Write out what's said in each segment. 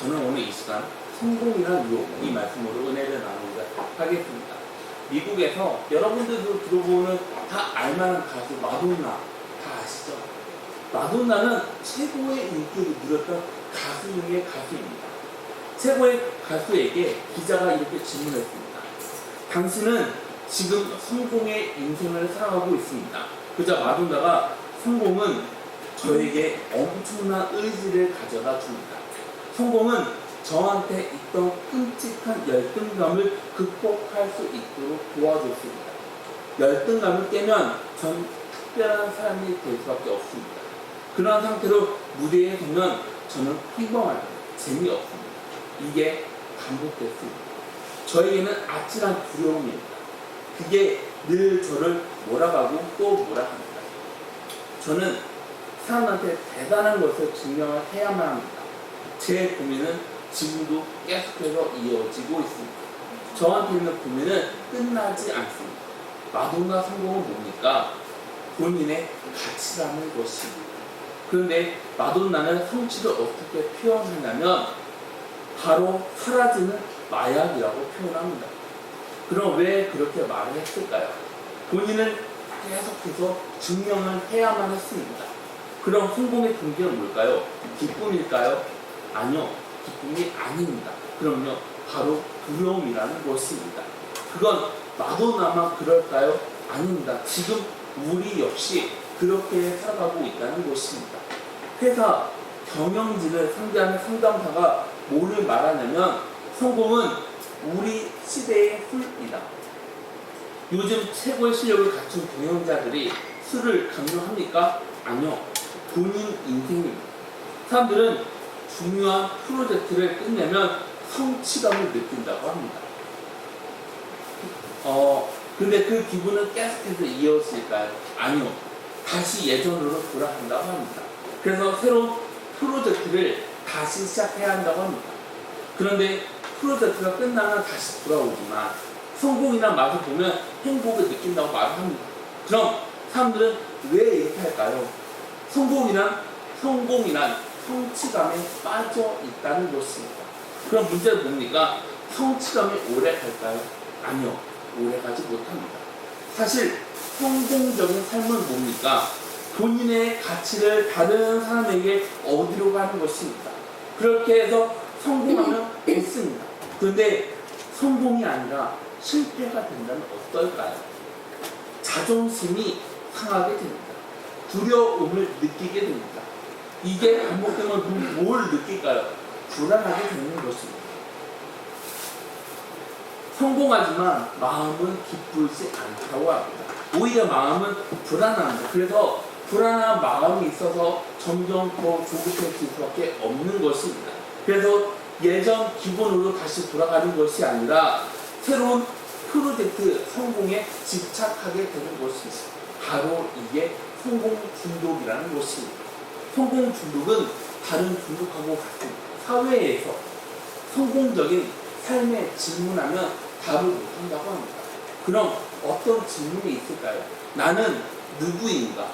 저는 오늘 이 시간 성공이란 유혹 이 말씀으로 은혜를 나누고자 하겠습니다. 미국에서 여러분들도 들어보는 다 알만한 가수 마돈나 다 아시죠? 마돈나는 최고의 인기를 누렸던 가수 중의 가수입니다. 최고의 가수에게 기자가 이렇게 질문했습니다. 당신은 지금 성공의 인생을 살아가고 있습니다. 그저 마돈나가 성공은 저에게 엄청난 의지를 가져다 줍니다. 성공은 저한테 있던 끔찍한 열등감을 극복할 수 있도록 도와줬습니다. 열등감을 깨면 전 특별한 사람이 될 수밖에 없습니다. 그런 상태로 무대에 서면 저는 평범할 재미없습니다. 이게 반복됐습니다. 저에게는 아찔한 두려움입니다. 그게 늘 저를 몰아가고 또 몰아갑니다. 저는 사람한테 대단한 것을 증명을 해야만 합니다. 제 고민은 지금도 계속해서 이어지고 있습니다. 저한테 있는 고민은 끝나지 않습니다. 마돈나 성공은 뭡니까? 본인의 가치라는 것입니다. 그런데 마돈나는 성취를 어떻게 표현하냐면 바로 사라지는 마약이라고 표현합니다. 그럼 왜 그렇게 말을 했을까요? 본인은 계속해서 증명을 해야만 했습니다. 그럼 성공의 동기는 뭘까요? 기쁨일까요? 아니요, 기쁨이 아닙니다. 그럼요, 바로 두려움이라는 것입니다. 그건 마돈나만 그럴까요? 아닙니다. 지금 우리 역시 그렇게 살아가고 있다는 것입니다. 회사 경영진을 상대하는 상담사가 뭐를 말하냐면 성공은 우리 시대의 술이다. 요즘 최고의 실력을 갖춘 경영자들이 술을 강요합니까? 아니요, 본인 인생입니다. 사람들은 중요한 프로젝트를 끝내면 성취감을 느낀다고 합니다. 근데 그 기분은 계속해서 이어질까요? 아니요, 다시 예전으로 돌아간다고 합니다. 그래서 새로운 프로젝트를 다시 시작해야 한다고 합니다. 그런데 프로젝트가 끝나면 다시 돌아오지만 성공이란 맛을 보면 행복을 느낀다고 말을 합니다. 그럼 사람들은 왜 이렇게 할까요? 성공이란 성취감에 빠져 있다는 것입니다. 그럼 문제는 뭡니까? 성취감이 오래 갈까요? 아니요, 오래 가지 못합니다. 사실 성공적인 삶은 뭡니까? 본인의 가치를 다른 사람에게 어디로 가는 것입니다. 그렇게 해서 성공하면 됐습니다. 그런데 성공이 아니라 실패가 된다면 어떨까요? 자존심이 상하게 됩니다. 두려움을 느끼게 됩니다. 이게 반복되면 뭘 느낄까요? 불안하게 되는 것입니다. 성공하지만 마음은 기쁘지 않다고 합니다. 오히려 마음은 불안합니다. 그래서 불안한 마음이 있어서 점점 더 조급해질 수밖에 없는 것입니다. 그래서 예전 기본으로 다시 돌아가는 것이 아니라 새로운 프로젝트 성공에 집착하게 되는 것입니다. 바로 이게 성공 중독이라는 것입니다. 성공 중독은 다른 중독하고 같습니다. 사회에서 성공적인 삶에 질문하면 답을 못한다고 합니다. 그럼 어떤 질문이 있을까요? 나는 누구인가?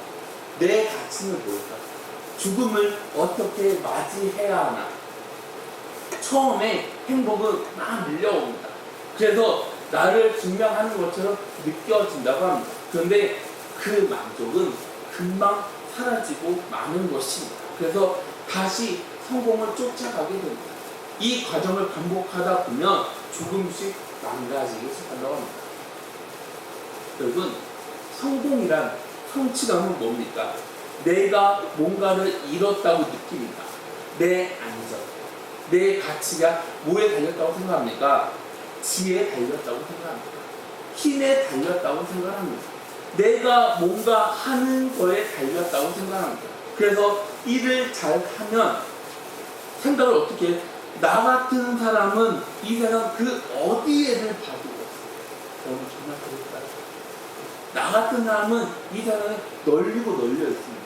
내 가치는 뭘까? 죽음을 어떻게 맞이해야 하나? 처음에 행복은 막 밀려옵니다. 그래서 나를 증명하는 것처럼 느껴진다고 합니다. 그런데 그 만족은 금방 사라지고 마는 것입니다. 그래서 다시 성공을 쫓아가게 됩니다. 이 과정을 반복하다 보면 조금씩 망가지기 시작한다고 합니다. 여러분, 성공이란 성취감은 뭡니까? 내가 뭔가를 잃었다고 느낍니다. 내 안전, 내 가치가 뭐에 달렸다고 생각합니까? 지혜에 달렸다고 생각합니다. 힘에 달렸다고 생각합니다. 내가 뭔가 하는 거에 달렸다고 생각합니다. 그래서 일을 잘 하면 생각을 어떻게 해요? 나 같은 사람은 이 세상 그 어디에를 봐도 여러분 정말 그럴까요? 나 같은 사람은 이 세상에 널리고 널려 있습니다.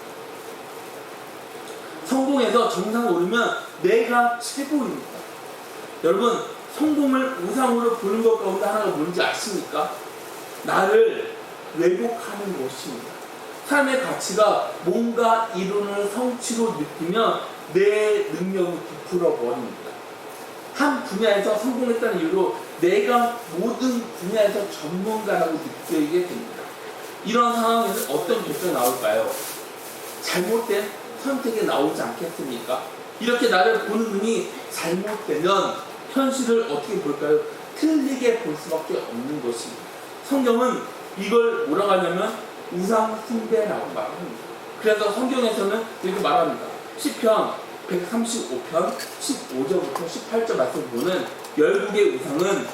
성공해서 정상 오르면 내가 최고입니다. 여러분, 성공을 우상으로 보는 것 가운데 하나가 뭔지 아십니까? 나를 왜곡하는 것입니다. 삶의 가치가 뭔가 이루는 성취로 느끼면 내 능력을 부풀어 버립니다. 한 분야에서 성공했다는 이유로 내가 모든 분야에서 전문가라고 느끼게 됩니다. 이런 상황에서 어떤 결정이 나올까요? 잘못된 선택이 나오지 않겠습니까? 이렇게 나를 보는 눈이 잘못되면 현실을 어떻게 볼까요? 틀리게 볼 수밖에 없는 것입니다. 성경은 이걸 뭐라고 하냐면 우상 숭배라고 말합니다. 그래서 성경에서는 이렇게 말합니다. 시편 135편 15절부터 18절 말씀 보면 열국의 우상은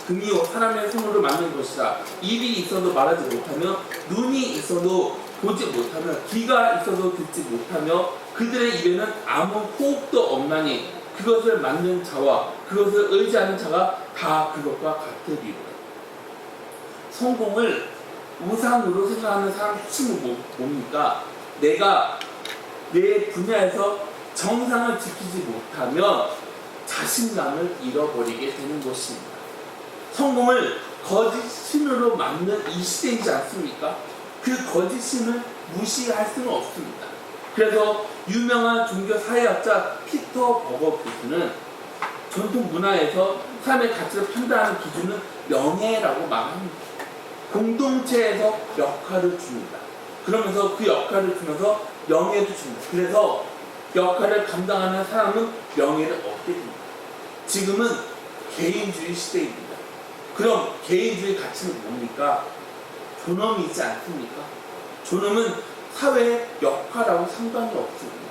금이요 사람의 손으로 만든 것이다. 입이 있어도 말하지 못하며 눈이 있어도 보지 못하며 귀가 있어도 듣지 못하며 그들의 입에는 아무 호흡도 없나니 그것을 만든 자와 그것을 의지하는 자가 다 그것과 같으리로다. 성공을 우상으로 생각하는 사람 수치는 뭡니까? 내가 내 분야에서 정상을 지키지 못하면 자신감을 잃어버리게 되는 것입니다. 성공을 거짓신으로 만든 이 시대이지 않습니까? 그 거짓신을 무시할 수는 없습니다. 그래서 유명한 종교사회학자 피터 버거 교수는 전통 문화에서 삶의 가치를 판단하는 기준은 명예라고 말합니다. 공동체에서 역할을 줍니다. 그러면서 그 역할을 주면서 명예도 줍니다. 그래서 역할을 감당하는 사람은 명예를 얻게 됩니다. 지금은 개인주의 시대입니다. 그럼 개인주의 가치는 뭡니까? 존엄이지 않습니까? 존엄은 사회의 역할하고 상관이 없습니다.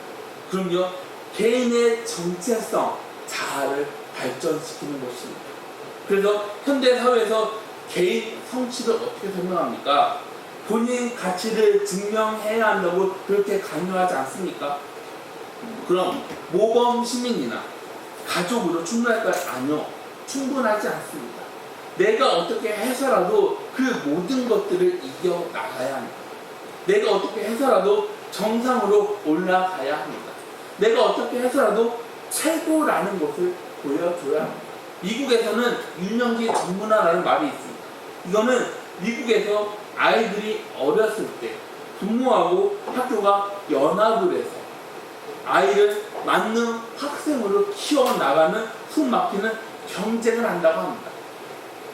그럼요, 개인의 정체성, 자아를 발전시키는 것입니다. 그래서 현대사회에서 개인 성취를 어떻게 설명합니까? 본인 가치를 증명해야 한다고 그렇게 강요하지 않습니까? 그럼 모범 시민이나 가족으로 충분할까요? 아니요. 충분하지 않습니다. 내가 어떻게 해서라도 그 모든 것들을 이겨나가야 합니다. 내가 어떻게 해서라도 정상으로 올라가야 합니다. 내가 어떻게 해서라도 최고라는 것을 보여줘야 합니다. 미국에서는 유년기 전문화라는 말이 있습니다. 이거는 미국에서 아이들이 어렸을 때 부모하고 학교가 연합을 해서 아이를 맞는 학생으로 키워나가는 숨막히는 경쟁을 한다고 합니다.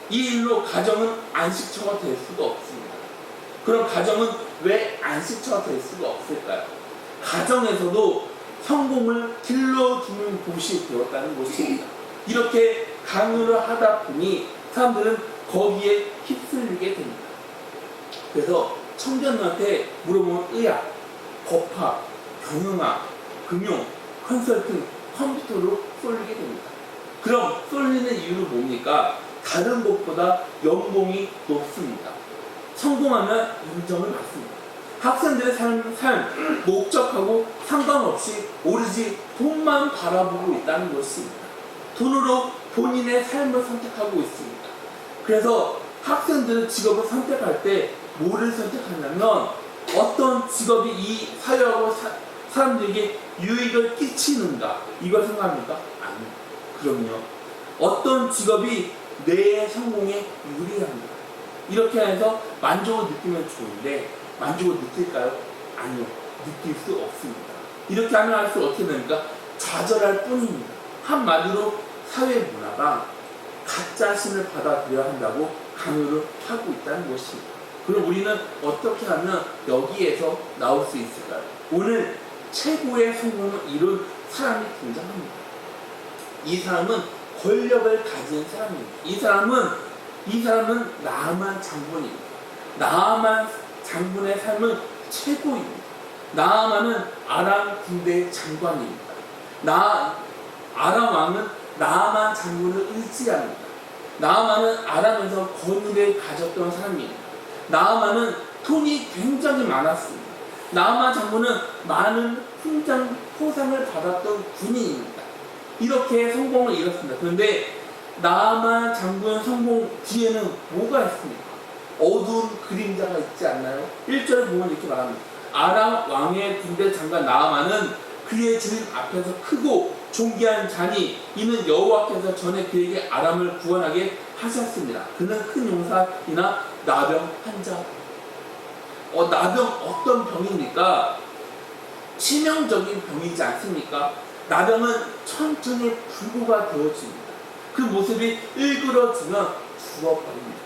이 일로 가정은 안식처가 될 수가 없습니다. 그럼 가정은 왜 안식처가 될 수가 없을까요? 가정에서도 성공을 길러주는 곳이 되었다는 것입니다. 이렇게 강요를 하다 보니 사람들은 거기에 휩쓸리게 됩니다. 그래서 청년들한테 물어보면 의학, 법학, 경영학, 금융, 컨설팅, 컴퓨터로 쏠리게 됩니다. 그럼 쏠리는 이유는 뭡니까? 다른 것보다 연봉이 높습니다. 성공하면 인정을 받습니다. 학생들의 삶, 목적하고 상관없이 오로지 돈만 바라보고 있다는 것입니다. 돈으로 본인의 삶을 선택하고 있습니다. 그래서 학생들은 직업을 선택할 때 뭐를 선택하냐면 어떤 직업이 이 사회하고 사람들에게 유익을 끼치는가 이걸 생각합니까? 아니요. 그럼요. 어떤 직업이 내 성공에 유리합니다. 이렇게 해서 만족을 느끼면 좋은데 만족을 느낄까요? 아니요. 느낄 수 없습니다. 이렇게 하면 할수록 어떻게 됩니까? 좌절할 뿐입니다. 한마디로 사회 문화가 가짜 신을 받아들여야 한다고 강요를 하고 있다는 것입니다. 그럼 우리는 어떻게 하면 여기에서 나올 수 있을까요? 오늘 최고의 성공을 이룬 사람이 등장합니다. 이 사람은 권력을 가진 사람입니다. 이 사람은 나아만 장군입니다. 나아만 장군의 삶은 최고입니다. 나아만은 아람 군대 장관입니다. 아람 왕은 나아만 장군을 의지합니다. 나아만은 아람에서 권위를 가졌던 사람입니다. 나아만은 돈이 굉장히 많았습니다. 나아만 장군은 많은 포상을 받았던 군인입니다. 이렇게 성공을 이뤘습니다. 그런데 나아만 장군 성공 뒤에는 뭐가 있습니까? 어두운 그림자가 있지 않나요? 1절에 보면 이렇게 말합니다. 아람 왕의 군대 장관 나아만은 그의 주인 앞에서 크고 존귀한 자니 이는 여호와께서 전에 그에게 아람을 구원하게 하셨습니다. 그는 큰 용사이나 나병 환자. 나병 어떤 병입니까? 치명적인 병이지 않습니까? 나병은 천천히 불구가 되어집니다. 그 모습이 일그러지면 죽어버립니다.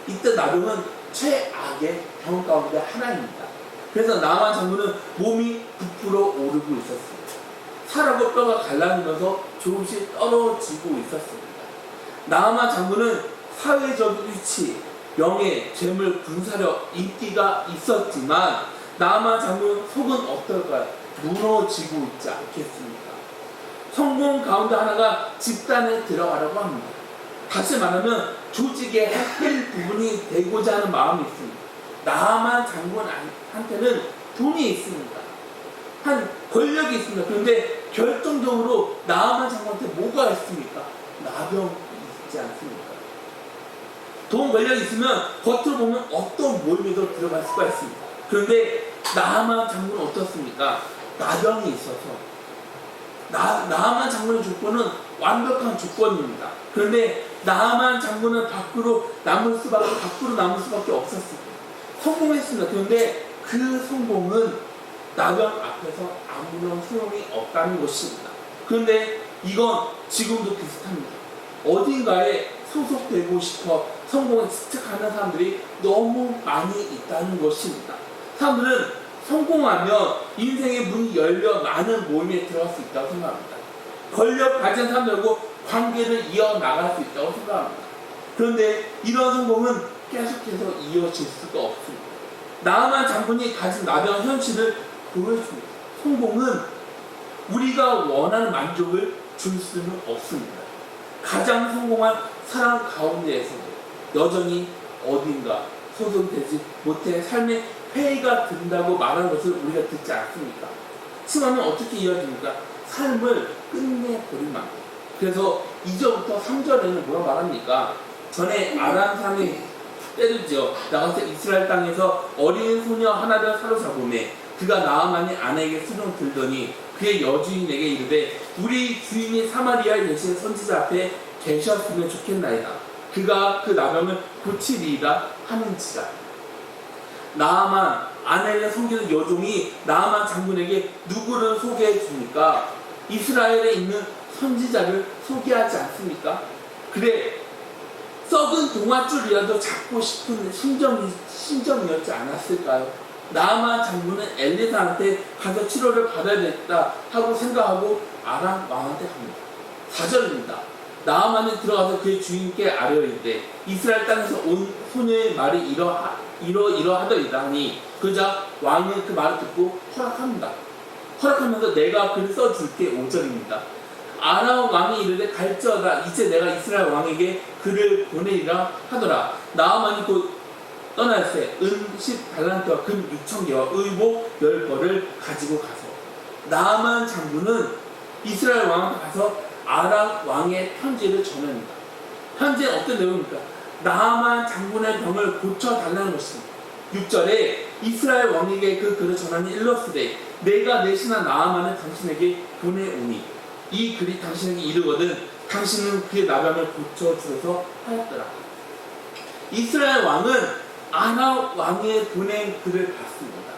이때 나병은 최악의 병 가운데 하나입니다. 그래서 나만 장군은 몸이 부풀어 오르고 있었습니다. 살하고 뼈가 갈라지면서 조금씩 떨어지고 있었습니다. 나만 장군은 사회적 위치, 명예, 재물, 군사력, 인기가 있었지만 나만 장군 속은 어떨까요? 무너지고 있지 않겠습니까? 성공 가운데 하나가 집단에 들어가려고 합니다. 다시 말하면 조직의 핵심 부분이 되고자 하는 마음이 있습니다. 나만 장군한테는 돈이 있습니다. 한 권력이 있습니다. 그런데 결정적으로 나만 장군한테 뭐가 있습니까? 나병이 있지 않습니까? 돈 권력이 있으면 겉으로 보면 어떤 모임에도 들어갈 수가 있습니다. 그런데 나만 장군은 어떻습니까? 나병이 있어서 나만 장군의 조건은 완벽한 조건입니다. 그런데 나만 장군은 밖으로 남을 수밖에 없었습니다. 성공했습니다. 그런데 그 성공은 나병 앞에서 아무런 소용이 없다는 것입니다. 그런데 이건 지금도 비슷합니다. 어딘가에 소속되고 싶어 성공에 집착하는 사람들이 너무 많이 있다는 것입니다. 사람들은 성공하면 인생의 문이 열려 많은 모임에 들어갈 수 있다고 생각합니다. 권력 가진 사람들하고 관계를 이어나갈 수 있다고 생각합니다. 그런데 이런 성공은 계속해서 이어질 수가 없습니다. 나만 장군이 가진 나병 현실을 보여줍니다. 성공은 우리가 원하는 만족을 줄 수는 없습니다. 가장 성공한 사람 가운데에서도 여전히 어딘가 소속되지 못해 삶의 회의가 든다고 말하는 것을 우리가 듣지 않습니까? 치마는 어떻게 이어집니까? 삶을 끝내버린 만큼. 그래서 2절부터 3절에는 뭐라 말합니까? 전에 아람 사람이 때리죠. 나가서 이스라엘 땅에서 어린 소녀 하나를 사로잡으매 그가 나아만의 아내에게 수종 들더니 그의 여주인에게 이르되 우리 주인이 사마리아에 계신 선지자 앞에 계셨으면 좋겠나이다. 그가 그 나병을 고치리이다 하는지라. 나아만 아내를 섬기는 여종이 나아만 장군에게 누구를 소개해 줍니까? 이스라엘에 있는 선지자를 소개하지 않습니까? 그래 썩은 동아줄이라도 잡고 싶은 심정이었지 않았을까요? 나아만 장군은 엘리사한테 가서 치료를 받아야겠다 하고 생각하고 아람 왕한테 갑니다. 4절입니다. 나아만이 들어가서 그의 주인께 아뢰이르되 이스라엘 땅에서 온 소녀의 말이 이러하더이다 하니 그러자 왕은 그 말을 듣고 허락합니다. 허락하면서 내가 글을 써줄게. 5절입니다. 아람 왕이 이르되 갈지어다 이제 내가 이스라엘 왕에게 글을 보내리라 하더라. 나아만이 곧 떠날새 은 10달란트와 금 6,000개와 의복 10벌을 가지고 가서 나아만 장군은 이스라엘 왕한테 가서 아람 왕의 편지를 전합니다. 편지는 어떤 내용입니까? 나아만 장군의 병을 고쳐달라는 것입니다. 6절에 이스라엘 왕에게 그 글을 전하니 일렀으되 내가 내 신하 나아만을 당신에게 보내오니 이 글이 당신에게 이르거든 당신은 그의 나병을 고쳐주어서 하였더라. 이스라엘 왕은 아람 왕의 보낸 글을 받습니다.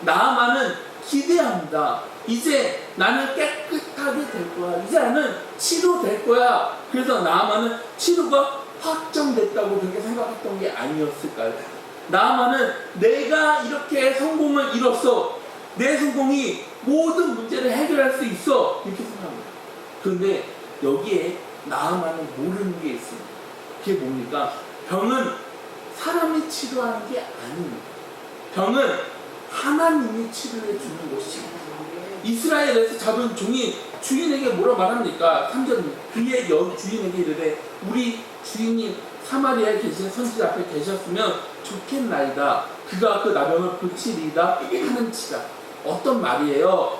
나아만은 기대합니다. 이제 나는 깨끗하게 될 거야. 이제 나는 치료될 거야. 그래서 나아만은 치료가 확정됐다고 그렇게 생각했던 게 아니었을까요? 나아만은 내가 이렇게 성공을 이뤘어. 내 성공이 모든 문제를 해결할 수 있어. 이렇게 생각합니다. 그런데 여기에 나아만은 모르는 게 있습니다. 그게 뭡니까? 병은 사람이 치료하는 게 아닙니다. 병은 하나님이 치료해 주는 것입니다. 이스라엘에서 잡은 종이 주인에게 뭐라 말합니까? 3절 그의 주인에게 이르되 우리 주인이 사마리아에 계신 선지자 앞에 계셨으면 좋겠나이다. 그가 그 나병을 고치리이다 하는지라. 어떤 말이에요?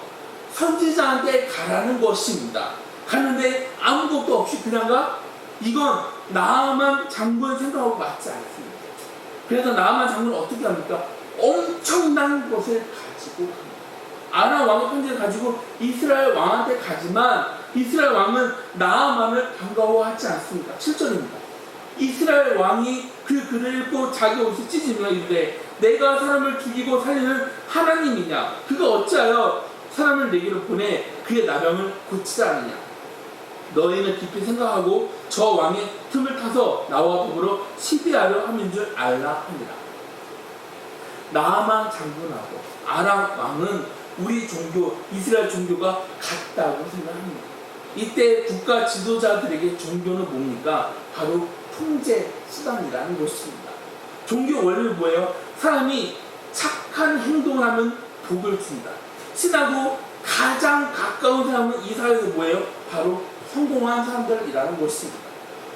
선지자한테 가라는 것입니다. 가는데 아무것도 없이 그냥 가? 이건 나아만 장군 생각하고 맞지 않습니다. 그래서 나아만 장군은 어떻게 합니까? 엄청난 것을 가지고 갑니다. 아람 왕의 편지를 가지고 이스라엘 왕한테 가지만 이스라엘 왕은 나아만을 반가워하지 않습니다. 7절입니다. 이스라엘 왕이 그 글을 읽고 자기 옷을 찢으며 이르되 내가 사람을 죽이고 살리는 하나님이냐? 그가 어찌하여 사람을 내게로 보내 그의 나병을 고치자 하느냐. 너희는 깊이 생각하고 저 왕의 틈을 타서 나와 더불어 시비하려 함인 줄 알라 하니라. 나아만 장군하고 아람 왕은 우리 종교, 이스라엘 종교가 같다고 생각합니다. 이때 국가 지도자들에게 종교는 뭡니까? 바로 통제 수단이라는 것입니다. 종교 원리는 뭐예요? 사람이 착한 행동을 하면 복을 준다. 신하고 가장 가까운 사람은 이 사회에서 뭐예요? 바로 성공한 사람들이라는 것입니다.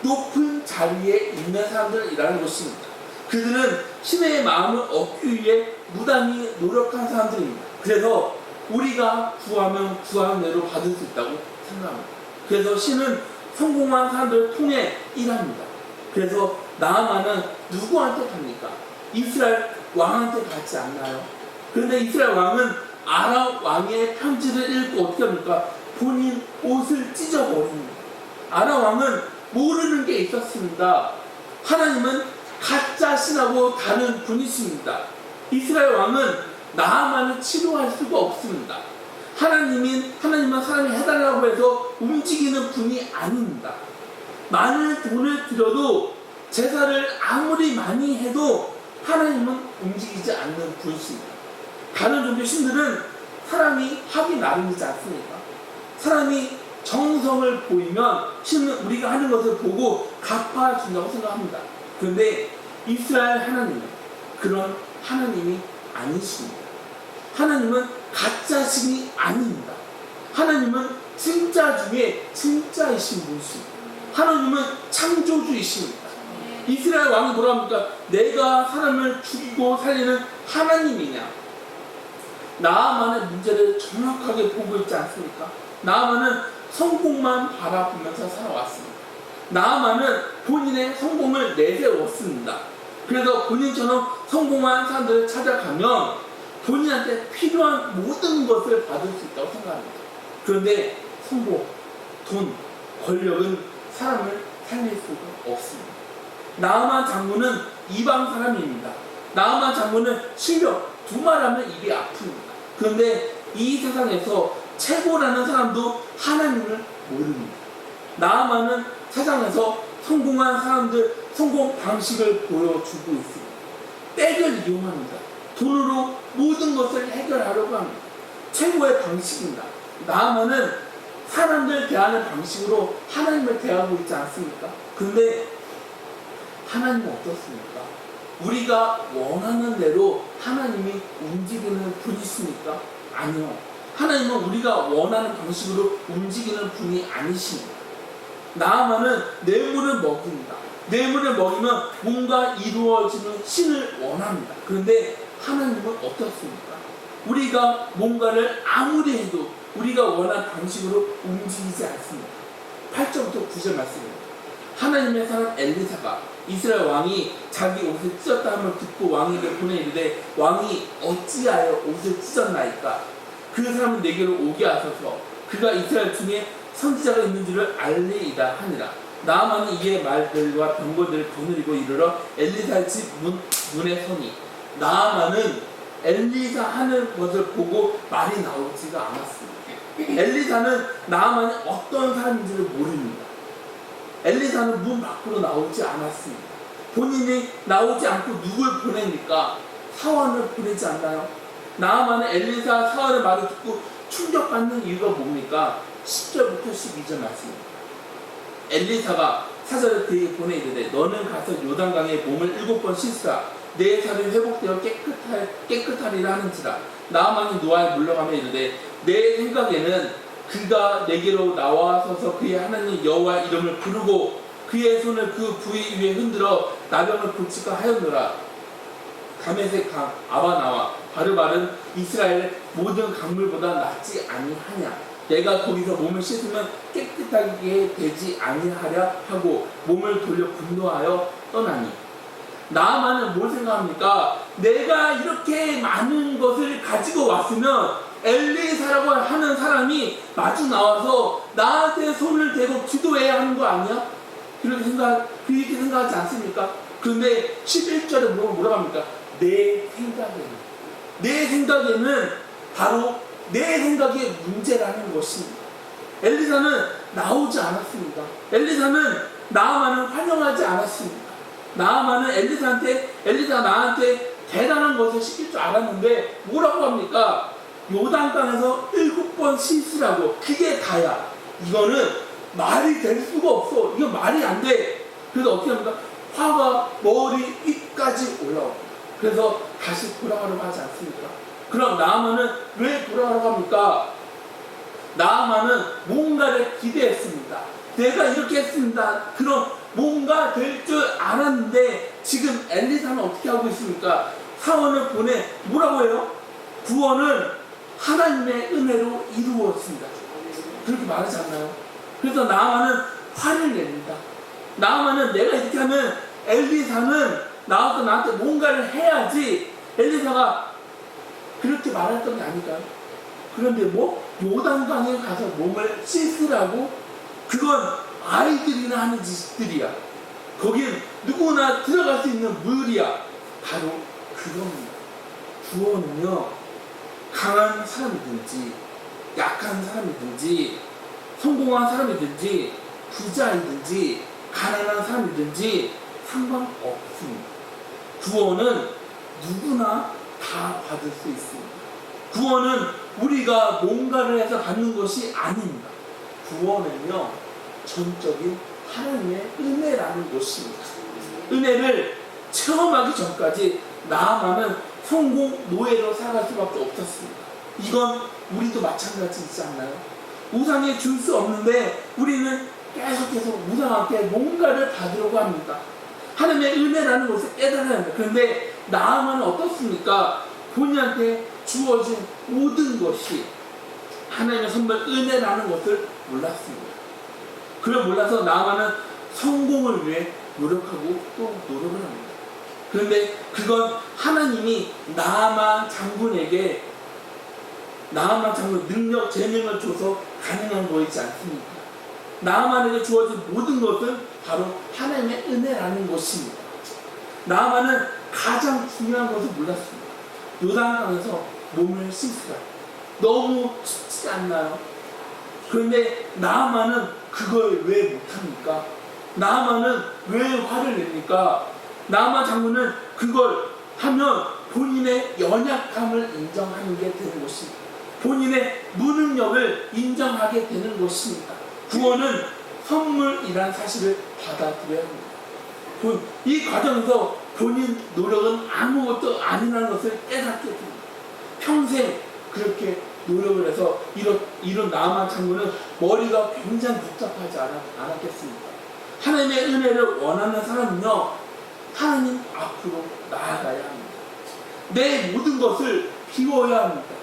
높은 자리에 있는 사람들이라는 것입니다. 그들은 신의 마음을 얻기 위해 무단히 노력한 사람들입니다. 그래서 우리가 구하면 구하는 대로 받을 수 있다고 생각합니다. 그래서 신은 성공한 사람들을 통해 일합니다. 그래서 나아만은 누구한테 갑니까? 이스라엘 왕한테 받지 않나요? 그런데 이스라엘 왕은 아람 왕의 편지를 읽고 어떻게 합니까? 본인 옷을 찢어버립니다. 아람 왕은 모르는 게 있었습니다. 하나님은 가짜 신하고 다른 분이십니다. 이스라엘 왕은 나아만을 치료할 수가 없습니다. 하나님은 사람이 해달라고 해서 움직이는 분이 아닙니다. 많은 돈을 들여도 제사를 아무리 많이 해도 하나님은 움직이지 않는 분이십니다. 다른 종교 신들은 사람이 하기 나름이지 않습니까? 사람이 정성을 보이면 신은 우리가 하는 것을 보고 갚아준다고 생각합니다. 그런데 이스라엘 하나님은 그런 하나님이 아니십니다. 하나님은 가짜 신이 아닙니다. 하나님은 진짜 중에 진짜이신 분이십니다. 하나님은 창조주이십니다. 이스라엘 왕이 뭐라 합니까? 내가 사람을 죽이고 살리는 하나님이냐? 나아만의 문제를 정확하게 보고 있지 않습니까? 나아만은 성공만 바라보면서 살아왔습니다. 나아만은 본인의 성공을 내세웠습니다. 그래서 본인처럼 성공한 사람들을 찾아가면 본인한테 필요한 모든 것을 받을 수 있다고 생각합니다. 그런데 성공, 돈, 권력은 사람을 살릴 수가 없습니다. 나아만 장군은 이방 사람입니다. 나아만 장군은 실력, 두말하면 입이 아픕니다. 그런데 이 세상에서 최고라는 사람도 하나님을 모릅니다. 나아만은 세상에서 성공한 사람들 성공 방식을 보여주고 있습니다. 백을 이용합니다. 돈으로 모든 것을 해결하려고 합니다. 최고의 방식입니다. 나아만은 사람들 대하는 방식으로 하나님을 대하고 있지 않습니까? 그런데 하나님은 어떻습니까? 우리가 원하는 대로 하나님이 움직이는 분이십니까? 아니요. 하나님은 우리가 원하는 방식으로 움직이는 분이 아니십니다. 나아만은 뇌물을 먹입니다. 뇌물을 먹이면 뭔가 이루어지는 신을 원합니다. 그런데 하나님은 어떻습니까? 우리가 뭔가를 아무리 해도 우리가 원하는 방식으로 움직이지 않습니다. 8절부터 9절 말씀입니다. 하나님의 사람 엘리사가 이스라엘 왕이 자기 옷을 찢었다 함을 듣고 왕에게 보내 이르되 왕이 어찌하여 옷을 찢었나이까? 그 사람은 내게로 오게 하소서. 그가 이스라엘 중에 선지자가 있는 줄을 알리이다 하니라. 나아만은 이에 말들과 병거들을 거느리고 이르러 엘리사의 집 문에 서니 나아만은 엘리사 하는 것을 보고 말이 나오지가 않았습니다. 엘리사는 나아만이 어떤 사람인지를 모릅니다. 엘리사는 문 밖으로 나오지 않았습니다. 본인이 나오지 않고 누굴 보냅니까? 사원을 보내지 않나요? 나아만은 엘리사 사원의 말을 듣고 충격받는 이유가 뭡니까? 10절부터 12절 말씀입니다. 엘리사가 사절을 그에게 보내 이르되 너는 가서 요단강에 몸을 7번 씻으라. 내 살이 회복되어 깨끗하리라 하는지라. 나아만이 노아에 물러가며 이르되 내 생각에는 그가 내게로 나와서서 그의 하나님 여호와 이름을 부르고 그의 손을 그 부위 위에 흔들어 나병을 고칠까 하였노라. 가메색 강 아바나와 바르바른 이스라엘 모든 강물보다 낫지 아니하냐. 내가 거기서 몸을 씻으면 깨끗하게 되지 아니하랴 하고 몸을 돌려 분노하여 떠나니. 나아만은 뭘 생각합니까? 내가 이렇게 많은 것을 가지고 왔으면 엘리사라고 하는 사람이 마주 나와서 나한테 손을 대고 기도해야 하는 거 아니야? 그렇게 생각하지 않습니까? 그런데 11절에 뭐라고 합니까? 내 생각에는 바로 내 생각에 문제라는 것입니다. 엘리사는 나오지 않았습니다. 엘리사는 나아만을 환영하지 않았습니다. 나아만은 엘리사가 나한테 대단한 것을 시킬 줄 알았는데 뭐라고 합니까? 요단강에서 7번 씻으라고. 그게 다야. 이거는 말이 될 수가 없어. 이거 말이 안 돼. 그래서 어떻게 합니까? 화가 머리 위까지 올라옵니다. 그래서 다시 돌아가려고 하지 않습니까? 그럼 나아만은 왜 돌아가려고 합니까? 나아만은 뭔가를 기대했습니다. 내가 이렇게 했습니다. 그럼 뭔가 될 줄 알았는데 지금 엘리사는 어떻게 하고 있습니까? 사원을 보내 뭐라고 해요? 구원은 하나님의 은혜로 이루어졌습니다. 그렇게 말하지 않나요? 그래서 나아만은 화를 냅니다. 나아만은 내가 이렇게 하면 엘리사는 나와서 나한테 뭔가를 해야지. 엘리사가 그렇게 말했던 게 아닐까요? 그런데 요단강에 가서 몸을 씻으라고? 그건 아이들이나 하는 짓들이야. 거긴 누구나 들어갈 수 있는 물이야. 바로 그겁니다. 구원은요, 강한 사람이든지 약한 사람이든지 성공한 사람이든지 부자이든지 가난한 사람이든지 상관없습니다. 구원은 누구나 다 받을 수 있습니다. 구원은 우리가 뭔가를 해서 받는 것이 아닙니다. 구원은요, 전적인 하나님의 은혜라는 것입니다. 은혜를 체험하기 전까지 나아만은 성공 노예로 살아갈 수밖에 없었습니다. 이건 우리도 마찬가지이지 않나요? 우상에 줄 수 없는데 우리는 계속해서 우상한테 뭔가를 받으려고 합니다. 하나님의 은혜라는 것을 깨달아야 합니다. 그런데 나아만은 어떻습니까? 본인한테 주어진 모든 것이 하나님의 선물 은혜라는 것을 몰랐습니다. 그걸 몰라서 나아만은 성공을 위해 노력하고 또 노력을 합니다. 그런데 그건 하나님이 나아만 장군에게 능력, 재능을 줘서 가능한 것이지 않습니까? 나아만에게 주어진 모든 것은 바로 하나님의 은혜라는 것입니다. 나아만은 가장 중요한 것을 몰랐습니다. 요단강에서 몸을 씻으라. 너무 춥지 않나요? 그런데 나아만은 그걸 왜 못합니까? 나아만은 왜 화를 냅니까? 나아만 장군은 그걸 하면 본인의 연약함을 인정하는 게 되는 것입니다. 본인의 무능력을 인정하게 되는 것입니다. 구원은 선물이란 사실을 받아들여야 합니다. 이 과정에서 본인 노력은 아무것도 아니라는 것을 깨닫게 됩니다. 평생 그렇게 노력을 해서 이런 나아만 장군은 머리가 굉장히 복잡하지 않았겠습니까? 하나님의 은혜를 원하는 사람은요, 하나님 앞으로 나아가야 합니다. 내 모든 것을 비워야 합니다.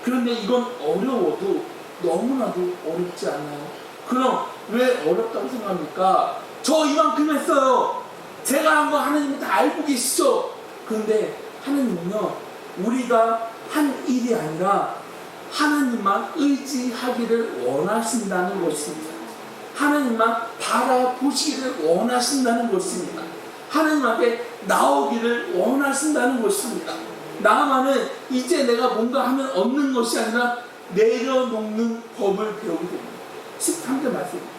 그런데 이건 어려워도 너무나도 어렵지 않나요? 그럼 왜 어렵다고 생각합니까? 저 이만큼 했어요. 제가 한 거 하나님은 다 알고 계시죠? 그런데 하나님은요, 우리가 한 일이 아니라 하나님만 의지하기를 원하신다는 것입니다. 하나님만 바라보시기를 원하신다는 것입니다. 하나님 앞에 나오기를 원하신다는 것입니다. 나아만은 이제 내가 뭔가 하면 얻는 것이 아니라 내려놓는 법을 배우게 됩니다. 13절 말씀입니다.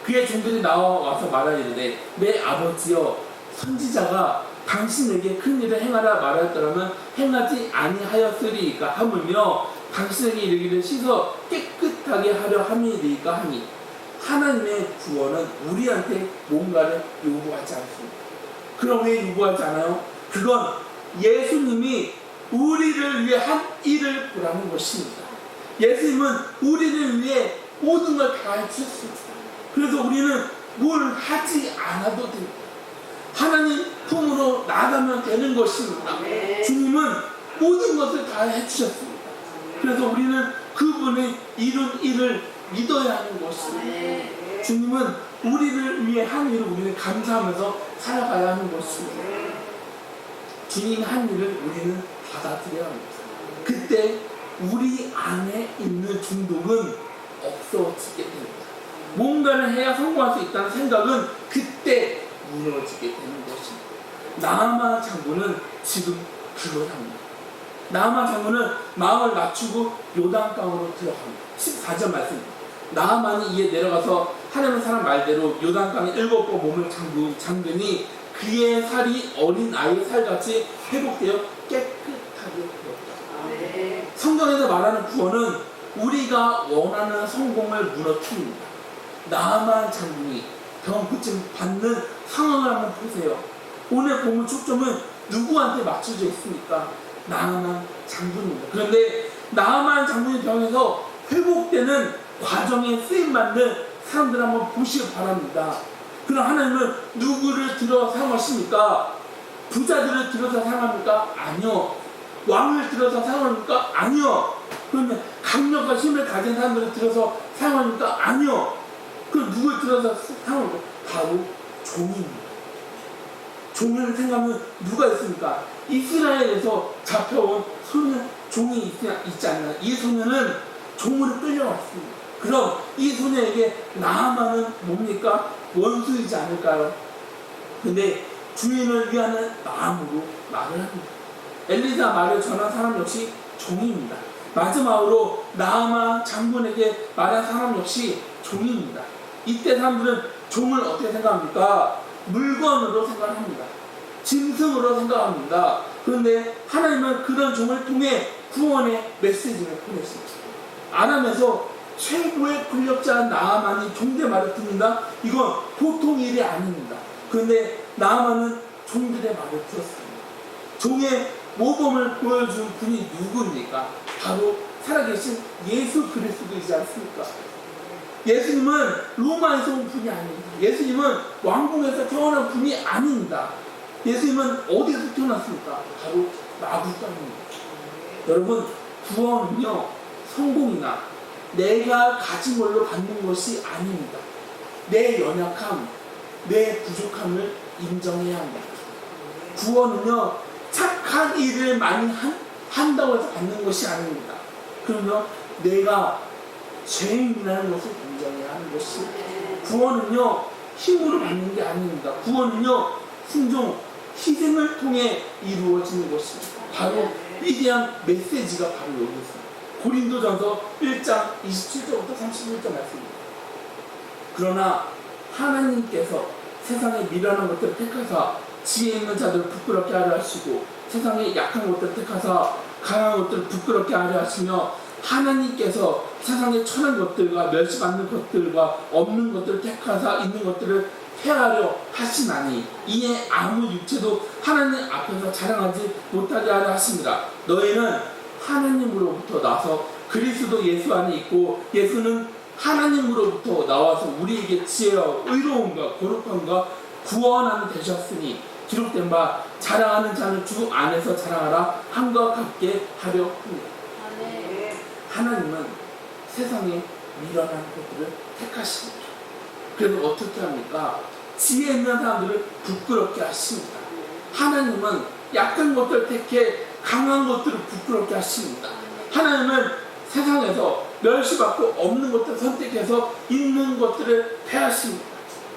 그의 종들이 나와서 말하이르되 내 아버지여, 선지자가 당신에게 큰 일을 행하라 말하였더라면 행하지 아니하였으리이까 하물며 당신에게 이르기를 씻어 깨끗하게 하려 함이리이까 하니, 하나님의 구원은 우리한테 뭔가를 요구하지 않습니다. 그럼 왜 요구하지 않아요? 그건 예수님이 우리를 위해 한 일을 보라는 것입니다. 예수님은 우리를 위해 모든 걸 다 해주셨습니다. 그래서 우리는 뭘 하지 않아도 됩니다. 하나님 품으로 나가면 되는 것입니다. 주님은 모든 것을 다 해주셨습니다. 그래서 우리는 그분의 이룬 일을 믿어야 하는 것입니다. 주님은 우리를 위해 한 일을 우리는 감사하면서 살아가야 하는 것입니다. 주님 한 일을 우리는 받아들여야 합니다. 그때 우리 안에 있는 중독은 없어지게 됩니다. 뭔가를 해야 성공할 수 있다는 생각은 그때 무너지게 되는 것입니다. 나아만 장군은 지금 그걸 합니다. 나아만 장군은 마음을 낮추고 요단강으로 들어갑니다. 14절 말씀. 나아만이 이에 내려가서 하나님의 사람 말대로 요단강에 7번 몸을 잠그니 그의 살이 어린 아이의 살같이 회복되어 깨끗하게 되었다. 성경에서 말하는 구원은 우리가 원하는 성공을 무너뜨립니다. 나아만 장군이 병고침 받는 상황을 한번 보세요. 오늘 본문 초점은 누구한테 맞춰져 있습니까? 나아만 장군입니다. 그런데 나아만 장군의 병에서 회복되는 과정에 쓰임받는 사람들 한번 보시기 바랍니다. 그럼 하나님은 누구를 들어 사용하십니까? 부자들을 들어서 사용합니까? 아니요. 왕을 들어서 사용합니까? 아니요. 그러면 강력과 힘을 가진 사람들을 들어서 사용합니까? 아니요. 그럼 누굴 들어서 사용합니까? 바로 종입니다. 종을 생각하면 누가 있습니까? 이스라엘에서 잡혀온 소년 종이 있지 않나? 이 소년은 종으로 끌려왔습니다. 그럼 이 소년에게 나아만은 뭡니까? 원수이지 않을까요? 근데 주인을 위하는 마음으로 말을 합니다. 엘리사 말을 전한 사람 역시 종입니다. 마지막으로 나아만 장군에게 말한 사람 역시 종입니다. 이때 사람들은 종을 어떻게 생각합니까? 물건으로 생각합니다. 짐승으로 생각합니다. 그런데 하나님은 그런 종을 통해 구원의 메시지를 보냈습니다. 아람에서 최고의 권력자 나아만이 종들의 말을 듣는다? 이건 보통 일이 아닙니다. 그런데 나아만은 종들의 말을 들었습니다. 종의 모범을 보여준 분이 누구입니까? 바로 살아계신 예수 그리스도이지 않습니까? 예수님은 로마에서 온 분이 아닙니다. 예수님은 왕궁에서 태어난 분이 아닙니다. 예수님은 어디서 태어났습니까? 바로 나부 땅입니다. 여러분, 구원은요, 성공이나 내가 가진 걸로 받는 것이 아닙니다. 내 연약함, 내 부족함을 인정해야 합니다. 구원은요, 착한 일을 많이 한다고 해서 받는 것이 아닙니다. 그러면 내가 죄인이라는 것을 인정해야 하는 것이, 구원은요, 힘으로 받는 게 아닙니다. 구원은요, 순종, 희생을 통해 이루어지는 것입니다. 바로 위대한 메시지가 바로 여기 있습니다. 고린도전서 1장 27절부터 31절 말씀입니다. 그러나 하나님께서 세상에 미련한 것들을 택하사 지혜 있는 자들을 부끄럽게 하려 하시고 세상에 약한 것들을 택하사 강한 것들을 부끄럽게 하려 하시며 하나님께서 세상에 천한 것들과 멸시받는 것들과 없는 것들을 택하사 있는 것들을 폐하려 하시나니 이에 아무 육체도 하나님 앞에서 자랑하지 못하게 하려 하십니다. 너희는 하나님으로부터 나서 그리스도 예수 안에 있고 예수는 하나님으로부터 나와서 우리에게 지혜와 의로움과 거룩함과 구원함이 되셨으니 기록된 바 자랑하는 자는 주 안에서 자랑하라 함과 같게 하려 합니다. 하나님은 세상에 미련한 것들을 택하십니다. 그래서 어떻게 합니까? 지혜 있는 사람들을 부끄럽게 하십니다. 하나님은 약한 것들을 택해 강한 것들을 부끄럽게 하십니다. 하나님은 세상에서 멸시받고 없는 것들을 선택해서 있는 것들을 폐하십니다.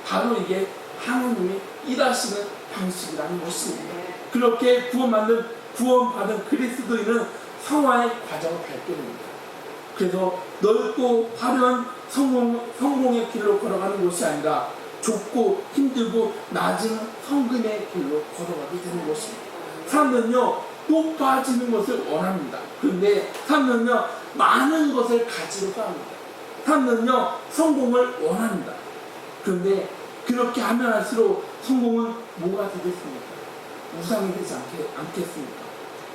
바로 이게 하나님의 일하시는 방식이라는 것입니다. 그렇게 구원받은 그리스도인은 성화의 과정을 밟게 됩니다. 그래서 넓고 화려한 성공의 길로 걸어가는 것이 아니라 좁고 힘들고 낮은 성금의 길로 걸어가게 되는 것입니다. 사람들은요, 높아지는 것을 원합니다. 그런데 사람들은요, 많은 것을 가지려고 합니다. 사람들은요, 성공을 원합니다. 그런데 그렇게 하면 할수록 성공은 뭐가 되겠습니까? 우상이 되지 않겠습니까?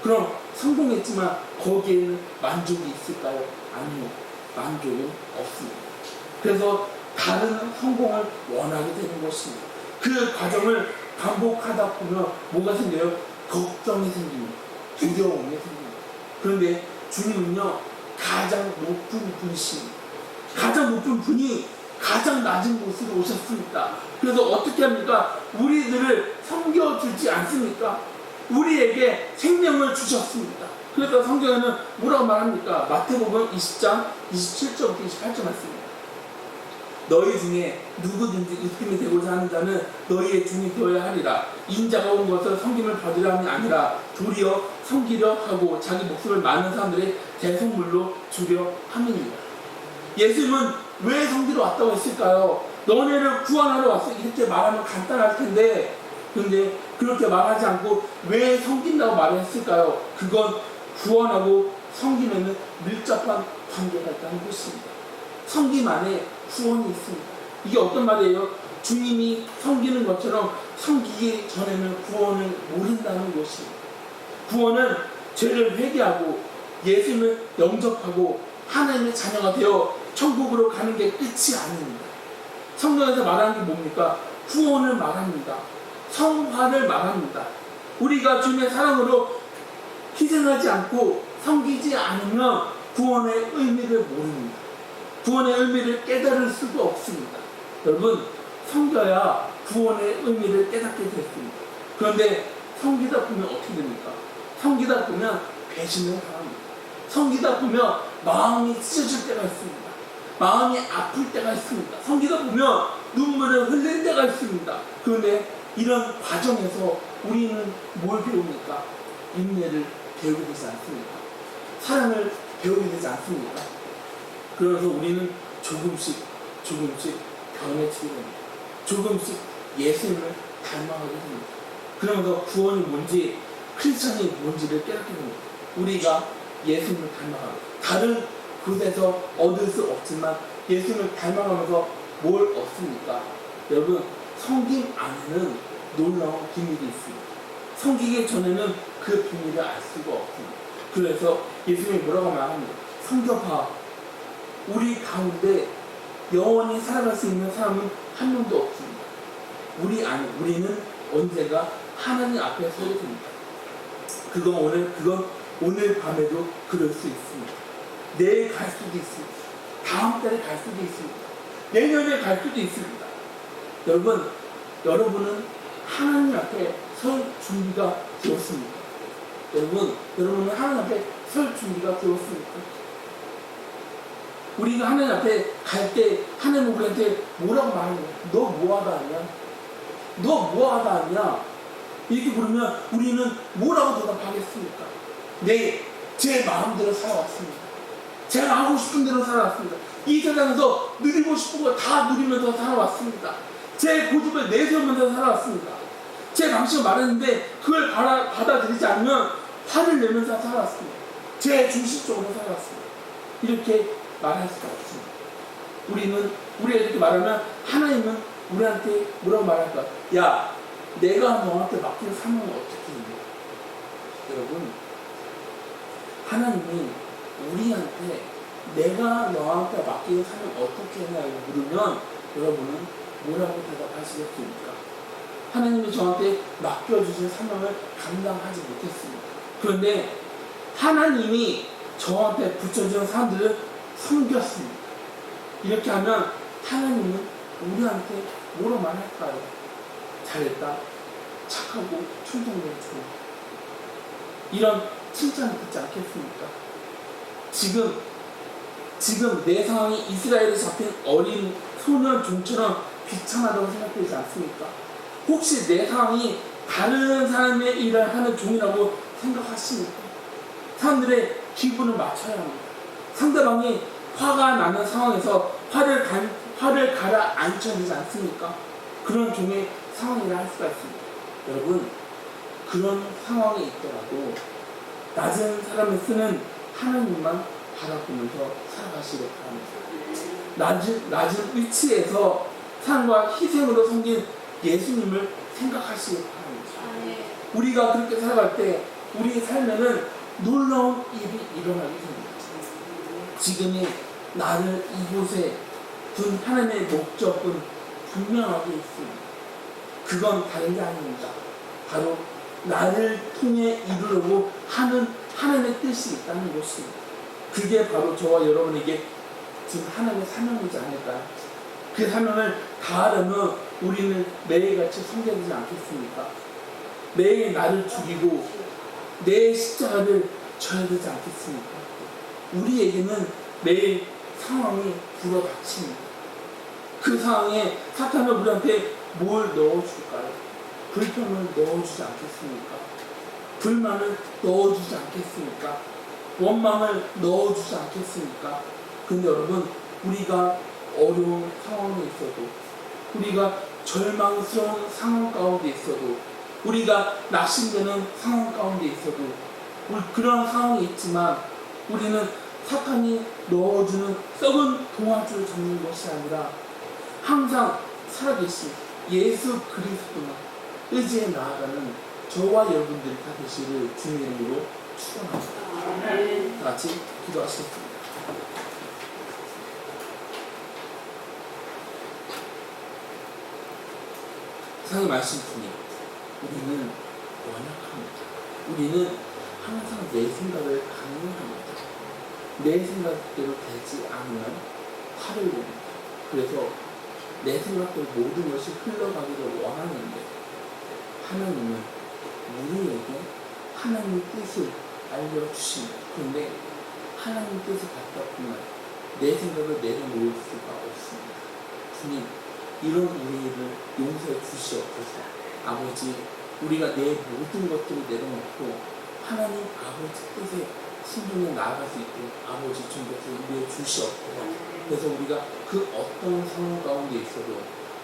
그럼 성공했지만 거기에는 만족이 있을까요? 아니요. 만족은 없습니다. 그래서 다른 성공을 원하게 되는 것입니다. 그 과정을 반복하다 보면 뭐가 생겨요? 걱정이 생깁니다. 두려움이 생깁니다. 그런데 주님은요, 가장 높은 분이십니다. 가장 높은 분이 가장 낮은 곳으로 오셨습니다. 그래서 어떻게 합니까? 우리들을 섬겨주지 않습니까? 우리에게 생명을 주셨습니다. 그래서 성경에는 뭐라고 말합니까? 마태복음 20장 27절부터 28절 말씀입니다. 너희 중에 누구든지 으뜸이 되고자 하는 자는 너희의 종이 되어야 하리라. 인자가 온 것을 섬김을 받으려 함이 아니라 도리어 섬기려 하고 자기 목숨을 많은 사람들의 대속물로 주려 함이니라. 예수님은 왜 섬기러 왔다고 했을까요? 너네를 구원하러 왔어. 이렇게 말하면 간단할 텐데, 그런데 그렇게 말하지 않고 왜 섬긴다고 말을 했을까요? 그건 구원하고 섬김에는 밀접한 관계가 있다는 것입니다. 섬김 안에 구원이 있습니다. 이게 어떤 말이에요? 주님이 섬기는 것처럼 섬기기 전에는 구원을 모른다는 것입니다. 구원은 죄를 회개하고 예수님을 영접하고 하나님의 자녀가 되어 천국으로 가는 게 끝이 아닙니다. 성경에서 말하는 게 뭡니까? 구원을 말합니다. 성화를 말합니다. 우리가 주님의 사랑으로 희생하지 않고 섬기지 않으면 구원의 의미를 모릅니다. 구원의 의미를 깨달을 수가 없습니다. 여러분, 섬겨야 구원의 의미를 깨닫게 됐습니다. 그런데 섬기다 보면 어떻게 됩니까? 섬기다 보면 배신을 당합니다. 섬기다 보면 마음이 찢어질 때가 있습니다. 마음이 아플 때가 있습니다. 섬기다 보면 눈물을 흘릴 때가 있습니다. 그런데 이런 과정에서 우리는 뭘 배웁니까? 인내를 배우게 되지 않습니까? 사랑을 배우게 되지 않습니까? 그래서 우리는 조금씩 변해지게 됩니다. 조금씩 예수님을 닮아가게 됩니다. 그러면서 구원이 뭔지, 크리스천이 뭔지를 깨닫게 됩니다. 우리가 예수님을 닮아가고 다른 곳에서 얻을 수 없지만 예수님을 닮아가면서 뭘 얻습니까? 여러분, 섬김 안에는 놀라운 비밀이 있습니다. 섬기기 전에는 그 비밀을 알 수가 없습니다. 그래서 예수님이 뭐라고 말합니다. 섬겨봐. 우리 가운데 영원히 살아갈 수 있는 사람은 한 명도 없습니다. 우리는 언제가 하나님 앞에 서게 됩니다. 그건 오늘 밤에도 그럴 수 있습니다. 내일 갈 수도 있습니다. 다음 달에 갈 수도 있습니다. 내년에 갈 수도 있습니다. 여러분은 하나님 앞에 설 준비가 되었습니까? 여러분은 하나님 앞에 설 준비가 되었습니까? 우리가 하나님 앞에 갈 때 하나님 우리한테 뭐라고 말하는 거야? 너 뭐하다 하냐? 너 뭐하다 하냐? 이렇게 부르면 우리는 뭐라고 대답하겠습니까? 제 마음대로 살아왔습니다. 제가 하고 싶은 대로 살아왔습니다. 이 세상에서 누리고 싶은 거 다 누리면서 살아왔습니다. 제 고집을 내세우면서 살아왔습니다. 제 방식을 말했는데 그걸 받아들이지 않으면 화를 내면서 살아왔습니다. 제 중심적으로 살아왔습니다. 이렇게 말할 수가 없습니다. 우리가 이렇게 말하면 하나님은 우리한테 뭐라고 말할까? 야, 내가 너한테 맡긴 사명을 어떻게 해? 여러분, 하나님이 우리한테 내가 너한테 맡긴 사명 어떻게 했냐고 물으면 여러분은 뭐라고 대답하시겠습니까? 하나님이 저한테 맡겨주신 사명을 감당하지 못했습니다. 그런데 하나님이 저한테 붙여준 사람들을 섬겼습니다. 이렇게 하면 하나님은 우리한테 뭐로 말할까요? 잘했다, 착하고 충성된 종. 이런 칭찬을 듣지 않겠습니까? 지금 내 상황이 이스라엘에 잡힌 어린 소년 종처럼 비참하다고 생각되지 않습니까? 혹시 내 상황이 다른 사람의 일을 하는 종이라고 생각하십니까? 사람들의 기분을 맞춰야 합니다. 상대방이 화가 나는 상황에서 화를 가라앉혀야 되지 않습니까? 그런 종의 상황이라 할 수가 있습니다. 여러분, 그런 상황이 있더라도 낮은 사람을 쓰는 하나님만 바라보면서 살아가시길 바랍니다. 낮은 위치에서 사랑과 희생으로 섬긴 예수님을 생각하시길 바랍니다. 우리가 그렇게 살아갈 때 우리의 삶에는 놀라운 일이 일어나게 됩니다. 지금이 나를 이곳에 둔 하나님의 목적은 분명하게 있습니다. 그건 다른 게 아닙니다. 바로 나를 통해 이루려고 하는 하나님의 뜻이 있다는 것입니다. 그게 바로 저와 여러분에게 지금 하나님의 사명이지 않을까요? 그 사명을 다하려면 우리는 매일같이 섬겨야 되지 않겠습니까? 매일 나를 죽이고 내 십자가를 져야 되지 않겠습니까? 우리에게는 매일 상황이 불어닥칩니다. 그 상황에 사탄은 우리한테 뭘 넣어줄까요? 불평을 넣어주지 않겠습니까? 불만을 넣어주지 않겠습니까? 원망을 넣어주지 않겠습니까? 근데 여러분, 우리가 어려운 상황에 있어도, 우리가 절망스러운 상황 가운데 있어도, 우리가 낙심되는 상황 가운데 있어도, 그런 상황이 있지만 우리는 사탄이 넣어주는 썩은 동아줄을 잡는 것이 아니라 항상 살아계신 예수 그리스도만 의지해 나아가는 저와 여러분들이 다 되시기를 주님의 이름으로 축원합니다. 다 같이 기도하시겠습니다. 세상의 말씀 주님, 우리는 연약합니다. 우리는 항상 내 생각을 강요합니다. 내 생각대로 되지 않으면 화를 냅니다. 그래서 내 생각대로 모든 것이 흘러가기를 원하는데 하나님은 우리에게 하나님의 뜻을 알려주십니다. 그런데 하나님의 뜻을 갖다 보면 내 생각을 내려놓을 수가 없습니다. 주님, 이런 우리를 용서해 주시옵소서. 아버지, 우리가 내 모든 것들을 내려놓고 하나님 아버지 뜻에 순종해 나아갈 수 있도록 아버지 주님께서 인도해 주시옵소서. 그래서 우리가 그 어떤 상황 가운데 있어도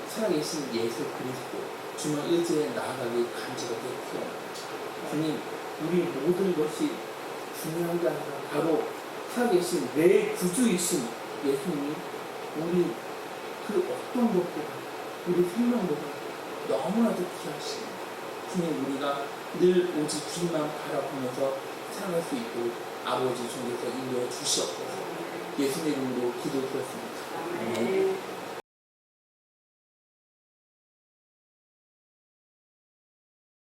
살아계신 예수 그리스도 주만 의지해 나아가길 간절하게 기원합니다. 주님, 우리 모든 것이 중요한 게 아니라 바로 살아계신 내 구주이신 예수님이 우리 그 어떤 것보다 우리 생명보다 너무나도 귀하십니다. 주님, 우리가 늘 오직 주님만 바라보면서 살아갈 수 있도록 아버지 주님께서 인도해 주시옵소서. 예수님 이름으로 기도드렸습니다.